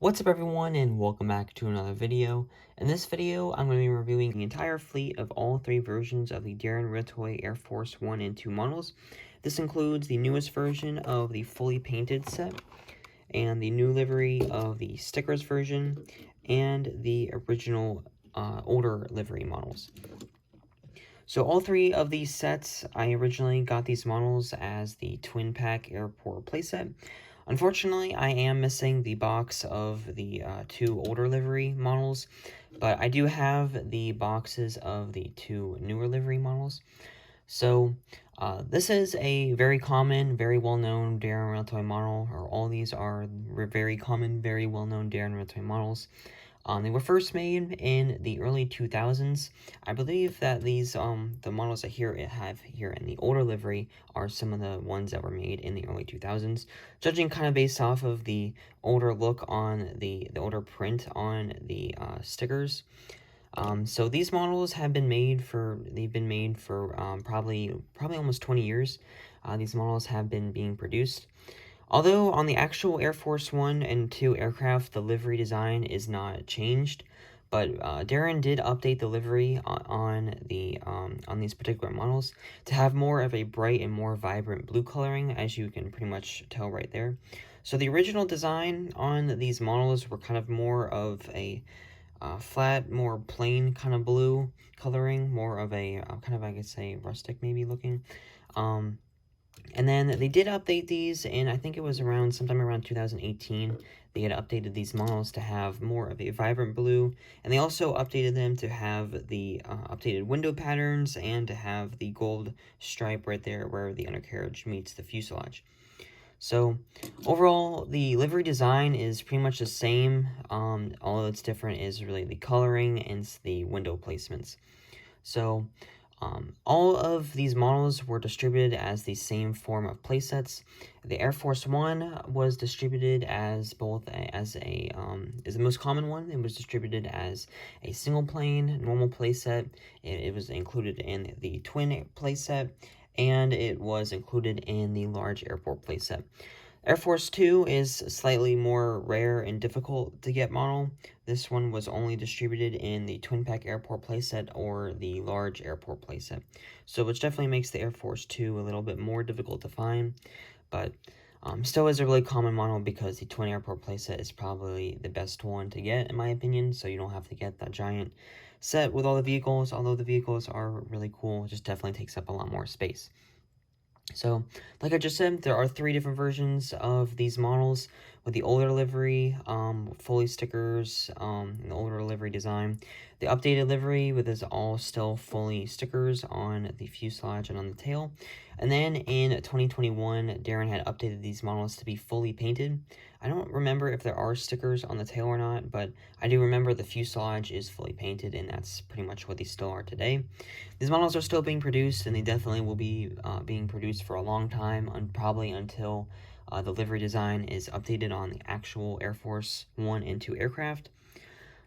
What's up everyone, and welcome back to another video. In this video, I'm going to be reviewing the entire fleet of all three versions of the Daron Realtoy Air Force 1 and 2 models. This includes the newest version of the fully painted set, and the new livery of the stickers version, and the original older livery models. So all three of these sets, I originally got these models as the twin pack airport playset. Unfortunately, I am missing the box of the two older livery models, but I do have the boxes of the two newer livery models. So this is a very common, very well-known Daron Realtoy model, or all these are very common, very well-known Daron Realtoy models. They were first made in the early 2000s. I believe that these, the models that have here in the older livery are some of the ones that were made in the early 2000s, judging kind of based off of the older look on the older print on the stickers. So these models have been made for, probably almost 20 years. These models have been being produced. Although on the actual Air Force 1 and 2 aircraft, the livery design is not changed, but Daron did update the livery on these particular models to have more of a bright and more vibrant blue coloring, as you can pretty much tell right there. So the original design on these models were kind of more of a flat, more plain kind of blue coloring, more of a kind of, I guess, a rustic maybe looking. And then they did update these, and I think it was sometime around 2018, they had updated these models to have more of a vibrant blue, and they also updated them to have the updated window patterns and to have the gold stripe right there where the undercarriage meets the fuselage. So overall, the livery design is pretty much the same. All that's different is really the coloring and the window placements. So all of these models were distributed as the same form of playsets. The Air Force 1 was distributed as is the most common one. It was distributed as a single plane normal playset. It was included in the twin playset, and it was included in the large airport playset. Air Force 2 is slightly more rare and difficult to get model. This one was only distributed in the Twin Pack Airport playset or the large airport playset. So which definitely makes the Air Force 2 a little bit more difficult to find, but still is a really common model because the Twin Airport playset is probably the best one to get in my opinion, so you don't have to get that giant set with all the vehicles. Although the vehicles are really cool, it just definitely takes up a lot more space. So, like I just said, there are three different versions of these models, with the older livery, fully stickers, and the older livery design. The updated livery with is all still fully stickers on the fuselage and on the tail. And then in 2021, Daron had updated these models to be fully painted. I don't remember if there are stickers on the tail or not, but I do remember the fuselage is fully painted, and that's pretty much what these still are today. These models are still being produced, and they definitely will be being produced for a long time, probably until the livery design is updated on the actual Air Force 1 and 2 aircraft.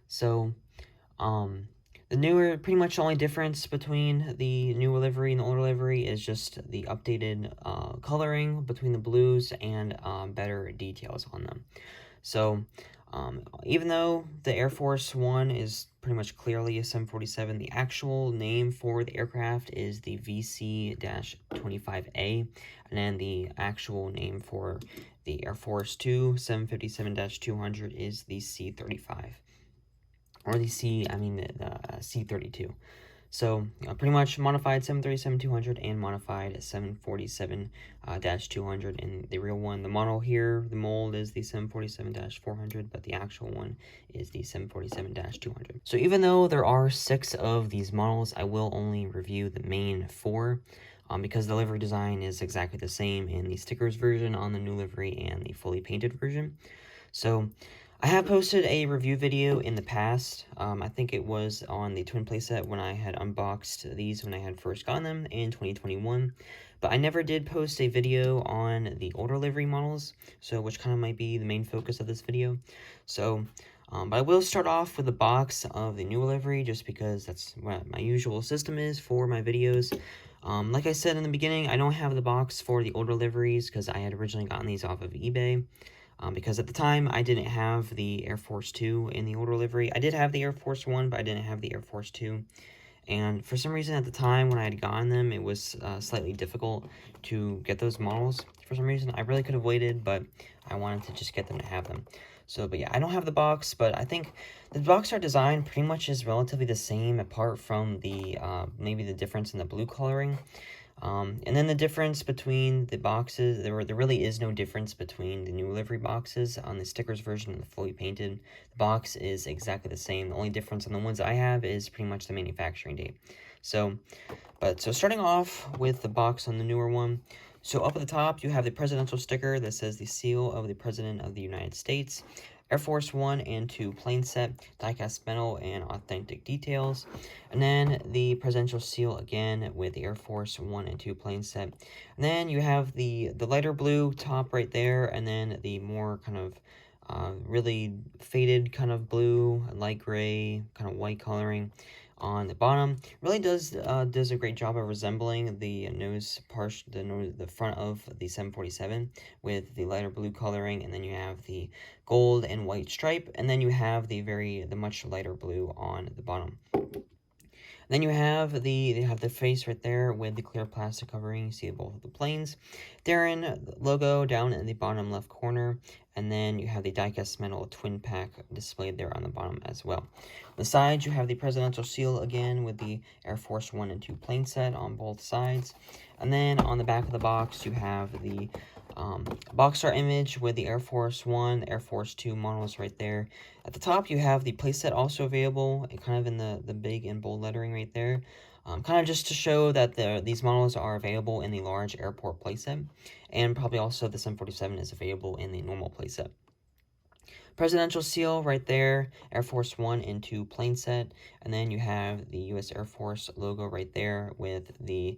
So, pretty much only difference between the newer livery and the older livery is just the updated coloring between the blues and better details on them. So, even though the Air Force 1 is pretty much clearly a 747, the actual name for the aircraft is the VC-25A, and then the actual name for the Air Force 2 757-200 is the C-35, or the C-32. So, pretty much modified 737-200 and modified 747-200. And the real one, the model here, the mold is the 747-400, but the actual one is the 747-200. So even though there are 6 of these models, I will only review the main 4. Because the livery design is exactly the same in the stickers version on the new livery and the fully painted version. So, I have posted a review video in the past. I think it was on the twin playset when I had unboxed these when I had first gotten them in 2021. But I never did post a video on the older livery models, so which kind of might be the main focus of this video. So, but I will start off with a box of the new livery just because that's what my usual system is for my videos. Like I said in the beginning, I don't have the box for the older liveries because I had originally gotten these off of eBay. because at the time I didn't have the Air Force 2 in the older livery. I did have the Air Force 1, but I didn't have the Air Force 2. And for some reason at the time when I had gotten them, it was slightly difficult to get those models. For some reason, I really could have waited, but I wanted to just get them to have them. So, but yeah, I don't have the box, but I think the box art design pretty much is relatively the same, apart from the maybe the difference in the blue coloring. And then the difference between the boxes, there really is no difference between the new livery boxes on the stickers version and the fully painted. The box is exactly the same. The only difference on the ones I have is pretty much the manufacturing date. So starting off with the box on the newer one. So up at the top, you have the presidential sticker that says the seal of the President of the United States. Air Force 1 and 2 plain set, die-cast metal, and authentic details. And then the presidential seal again with the Air Force 1 and 2 plain set. And then you have the lighter blue top right there, and then the more kind of really faded kind of blue, light gray, kind of white coloring on the bottom. Really does a great job of resembling the the front of the 747 with the lighter blue coloring, and then you have the gold and white stripe, and then you have the much lighter blue on the bottom. Then you have the face right there with the clear plastic covering. You see both of the planes. Daron logo down in the bottom left corner, and then you have the die-cast metal twin pack displayed there on the bottom as well. On the sides, you have the presidential seal again with the Air Force 1 and 2 plane set on both sides. And then on the back of the box, you have the box art image with the Air Force 1, Air Force 2 models right there. At the top, you have the playset also available, and kind of in the big and bold lettering right there. Kind of just to show that these models are available in the large airport playset, and probably also the 747 is available in the normal playset. Presidential seal right there, Air Force 1 and 2 plane set, and then you have the U.S. Air Force logo right there with the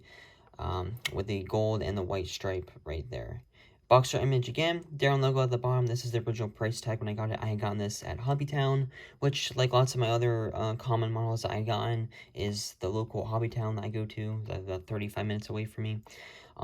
gold and the white stripe right there. Box art image again, Daron logo at the bottom. This is the original price tag when I got it. I had gotten this at Hobbytown, which, like lots of my other common models that I gotten, is the local Hobbytown that I go to, about 35 minutes away from me.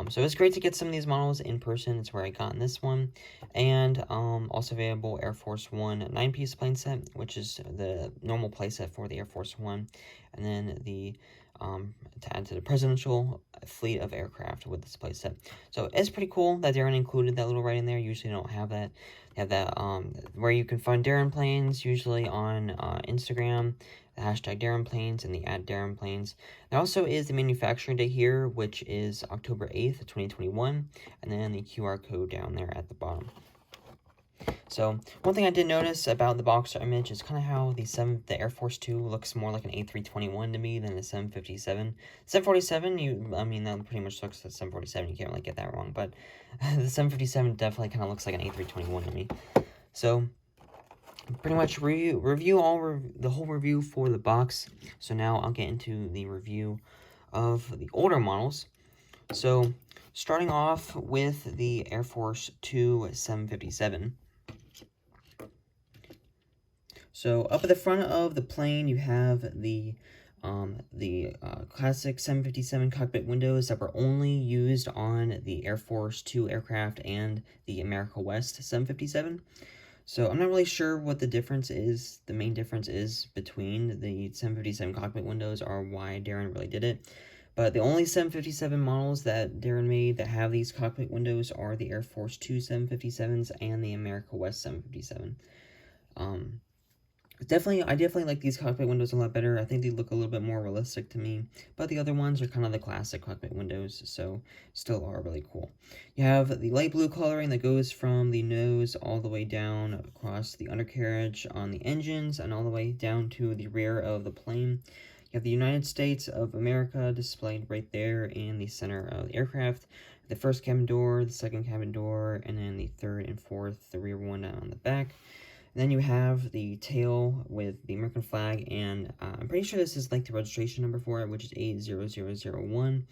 So it's great to get some of these models in person. It's where I got this one. And also available Air Force 1 9-piece plane set, which is the normal playset for the Air Force 1. And then the to add to the presidential fleet of aircraft with this playset. So it's pretty cool that Daron included that little writing there. Usually don't have that. They have that where you can find Daron planes, usually on Instagram, the hashtag Daron planes and the @Daron planes. There also is the manufacturing date here, which is October 8th, 2021, and then the QR code down there at the bottom. So one thing I did notice about the box art image is kind of how the Air Force 2 looks more like an A321 to me than the 757. 747, I mean, that pretty much looks like 747. You can't really get that wrong, but the 757 definitely kind of looks like an A321 to me. So pretty much review the whole review for the box. So now I'll get into the review of the older models. So starting off with the Air Force 2 757. So up at the front of the plane, you have the classic 757 cockpit windows that were only used on the Air Force 2 aircraft and the America West 757. So I'm not really sure what the difference is, the main difference is between the 757 cockpit windows, or why Daron really did it. But the only 757 models that Daron made that have these cockpit windows are the Air Force 2 757s and the America West 757. I definitely like these cockpit windows a lot better. I think they look a little bit more realistic to me, but the other ones are kind of the classic cockpit windows, so still are really cool. You have the light blue coloring that goes from the nose all the way down across the undercarriage on the engines and all the way down to the rear of the plane. You have the United States of America displayed right there in the center of the aircraft. The first cabin door, the second cabin door, and then the third and fourth, the rear one on the back. Then you have the tail with the American flag, and I'm pretty sure this is like the registration number for it, which is 80001.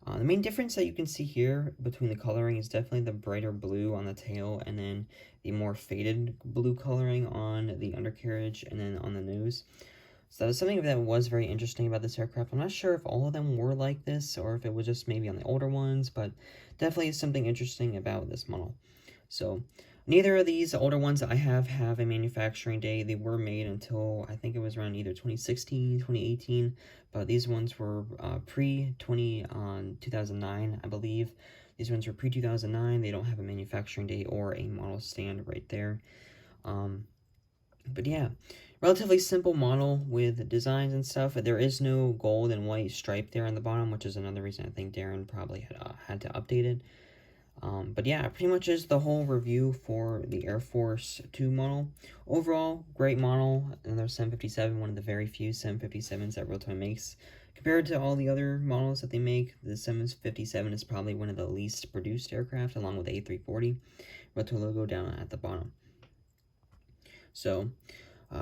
The main difference that you can see here between the coloring is definitely the brighter blue on the tail, and then the more faded blue coloring on the undercarriage and then on the nose. So that was something that was very interesting about this aircraft. I'm not sure if all of them were like this, or if it was just maybe on the older ones, but definitely something interesting about this model. So Neither of these older ones that I have a manufacturing date. They were made until I think it was around either 2016, 2018, but these ones were pre-2009, I believe. These ones were pre-2009. They don't have a manufacturing date or a model stand right there. But yeah, relatively simple model with designs and stuff. There is no gold and white stripe there on the bottom, which is another reason I think Daron probably had to update it. But yeah, pretty much is the whole review for the Air Force 2 model. Overall, great model. Another 757, one of the very few 757s that Realtoy makes. Compared to all the other models that they make, the 757 is probably one of the least produced aircraft, along with the A340. Realtoy logo down at the bottom. So,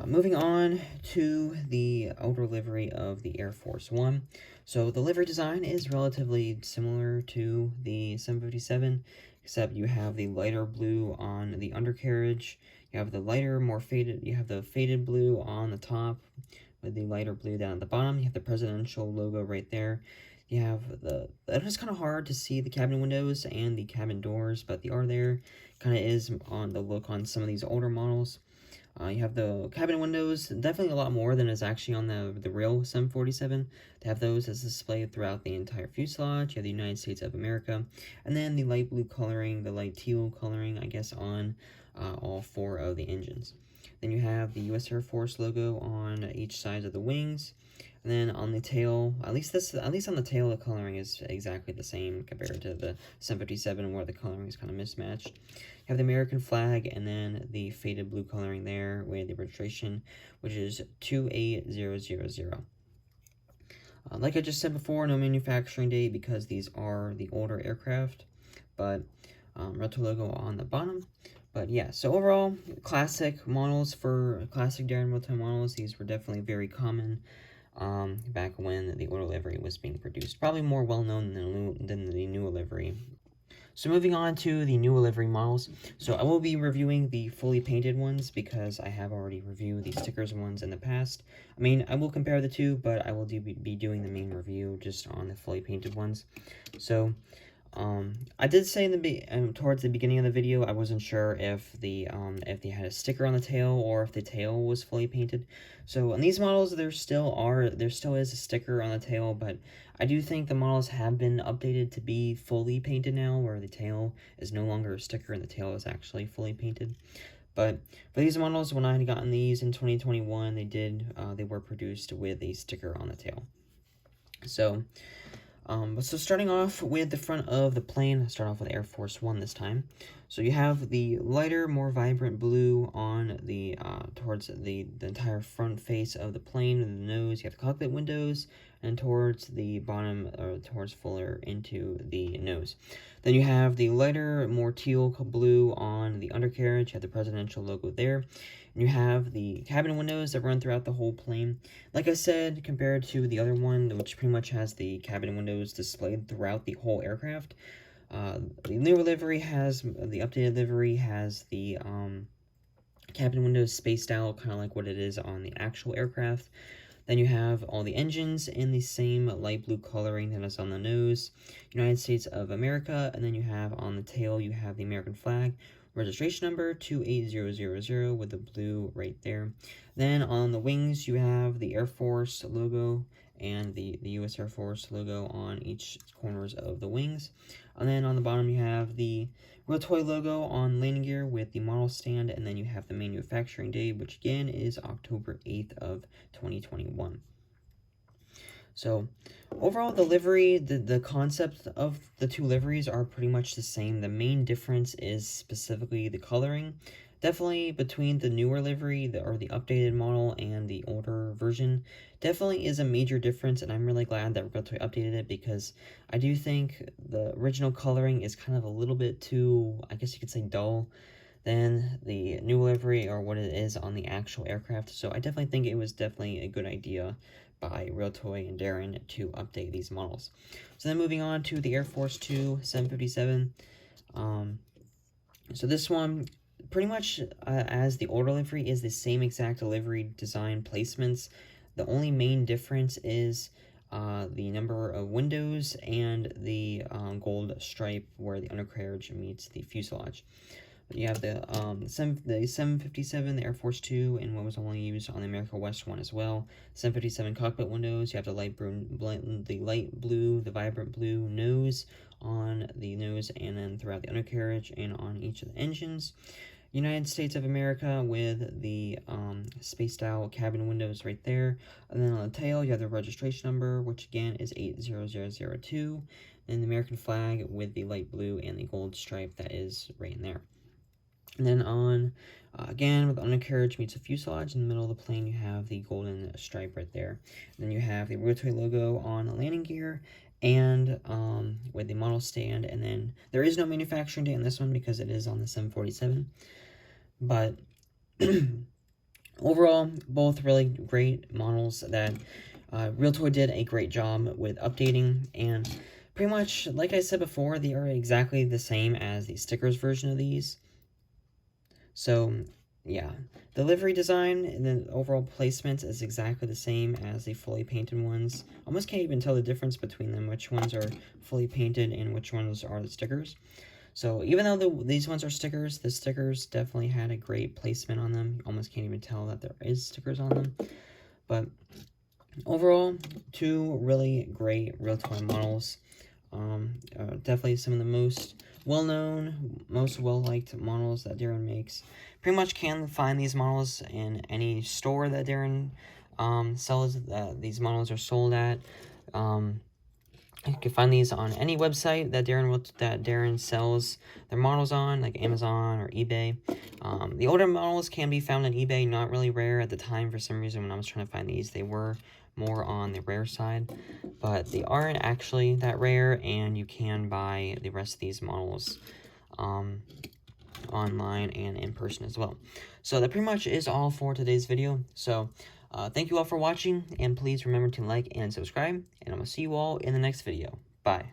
moving on to the outer livery of the Air Force One. So the livery design is relatively similar to the 757, except you have the lighter blue on the undercarriage. You have the lighter, more faded, you have the faded blue on the top with the lighter blue down at the bottom. You have the presidential logo right there. You have it is kind of hard to see the cabin windows and the cabin doors, but they are there. Kind of is on the look on some of these older models. You have the cabin windows, definitely a lot more than is actually on the real 747. They have those as displayed throughout the entire fuselage. You have the United States of America, and then the light blue coloring, the light teal coloring, I guess, on all four of the engines. Then you have the U.S. Air Force logo on each side of the wings. And then on the tail, at least on the tail, the coloring is exactly the same compared to the 757, where the coloring is kind of mismatched. You have the American flag, and then the faded blue coloring there with the registration, which is 28000. Like I just said before, no manufacturing date because these are the older aircraft, but Realtoy logo on the bottom. But yeah, so overall, classic models for classic Daron Realtoy models. These were definitely very common back when the older livery was being produced. Probably more well-known than the newer livery. So moving on to the newer livery models. So I will be reviewing the fully painted ones because I have already reviewed the stickers ones in the past. I mean, I will compare the two, but I will be doing the main review just on the fully painted ones. So I did say towards the beginning of the video, I wasn't sure if they had a sticker on the tail or if the tail was fully painted. So on these models, there still is a sticker on the tail, but I do think the models have been updated to be fully painted now, where the tail is no longer a sticker and the tail is actually fully painted. But for these models, when I had gotten these in 2021, they were produced with a sticker on the tail. So starting off with the front of the plane, I'll start off with Air Force One this time. So you have the lighter, more vibrant blue on the towards the entire front face of the plane and the nose. You have the cockpit windows, and towards the bottom, or towards fuller into the nose. Then you have the lighter, more teal blue on the undercarriage. You have the presidential logo there. And you have the cabin windows that run throughout the whole plane. Like I said, compared to the other one, which pretty much has the cabin windows displayed throughout the whole aircraft, the newer livery has, the updated livery has the cabin windows spaced out, kind of like what it is on the actual aircraft. Then you have all the engines in the same light blue coloring that is on the nose, United States of America, and then you have on the tail, you have the American flag, registration number 28000 with the blue right there. Then on the wings, you have the Air Force logo and the U.S. Air Force logo on each corners of the wings. And then on the bottom, you have the Realtoy logo on landing gear with the model stand, and then you have the manufacturing date, which again is October 8th of 2021. So overall, the livery, the concept of the two liveries are pretty much the same. The main difference is specifically the coloring. Definitely between the newer livery, or the updated model, and the older version, definitely is a major difference, and I'm really glad that Realtoy updated it, because I do think the original coloring is kind of a little bit too, I guess you could say, dull than the new livery or what it is on the actual aircraft. So I definitely think it was definitely a good idea by Realtoy and Daron to update these models. So then moving on to the Air Force 2 757. So this one, pretty much as the older livery, is the same exact livery design placements. The only main difference is the number of windows and the gold stripe where the undercarriage meets the fuselage. You have the 757, the Air Force 2, and what was only used on the America West one as well. 757 cockpit windows. You have the light blue, the vibrant blue nose on the nose, and then throughout the undercarriage and on each of the engines. United States of America with the spaced out cabin windows right there. And then on the tail, you have the registration number, which again is 80002. And the American flag with the light blue and the gold stripe that is right in there. And then on, again, with the undercarriage meets the fuselage, in the middle of the plane, you have the golden stripe right there. And then you have the Realtoy logo on the landing gear, and with the model stand. And then there is no manufacturing date on this one because it is on the 747. But overall, both really great models that Realtoy did a great job with updating, and pretty much, like I said before, they are exactly the same as the stickers version of these. So, yeah, the livery design and the overall placement is exactly the same as the fully painted ones. Almost can't even tell the difference between them, which ones are fully painted and which ones are the stickers. So even though these ones are stickers, the stickers definitely had a great placement on them. You almost can't even tell that there is stickers on them. But overall, two really great Realtoy models. Definitely some of the most well-known, most well-liked models that Daron makes. Pretty much can find these models in any store that Daron sells. These models are sold at. You can find these on any website that Daron sells their models on, like Amazon or eBay. The older models can be found on eBay, not really rare at the time. For some reason, when I was trying to find these, they were more on the rare side, but they aren't actually that rare, and you can buy the rest of these models online and in person as well. So that pretty much is all for today's video. So thank you all for watching, and please remember to like and subscribe, and I'm going to see you all in the next video. Bye.